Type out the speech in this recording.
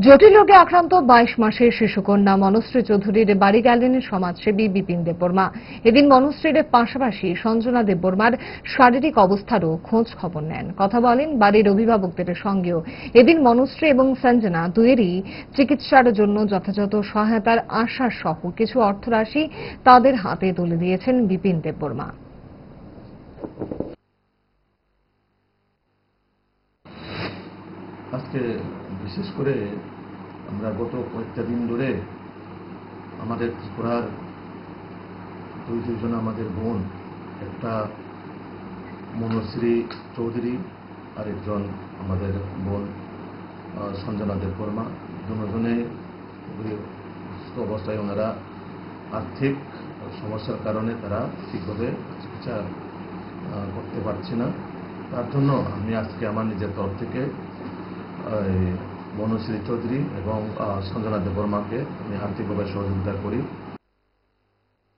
জটিল রোগে আক্রান্ত 22 মাসের শিশুকন্যা মনশ্রী চৌধুরীর বাড়ি গেলেন সমাজসেবী বিপিন দেববর্মা। এদিন মনশ্রীর পাশাপাশি সঞ্জনা দেববর্মার শারীরিক অবস্থারও খোঁজ খবর নেন, কথা বলেন বাড়ির অভিভাবকদের সঙ্গেও। এদিন মনশ্রী এবং সঞ্জনা দুয়েরই চিকিৎসার জন্য যথাযথ সহায়তার আশ্বাস সহ কিছু অর্থরাশি তাদের হাতে তুলে দিয়েছেন বিপিন দেববর্মা। আজকে বিশেষ করে আমরা গত কয়েকটা দিন ধরে আমাদের ত্রিপুরার দুইজন আমাদের বোন, একটা মনশ্রী চৌধুরী আর একজন আমাদের বোন সঞ্জনা দেববর্মা, দুজনে সুস্থ অবস্থায় ওনারা আর্থিক সমস্যার কারণে তারা ঠিকভাবে চিকিৎসা করতে পারছে না। তার জন্য আমি আজকে আমার নিজের তরফ থেকে মনশ্রী চৌধুরী এবং সঞ্জনা দেববর্মাকে আমি আর্থিকভাবে সহযোগিতা করি।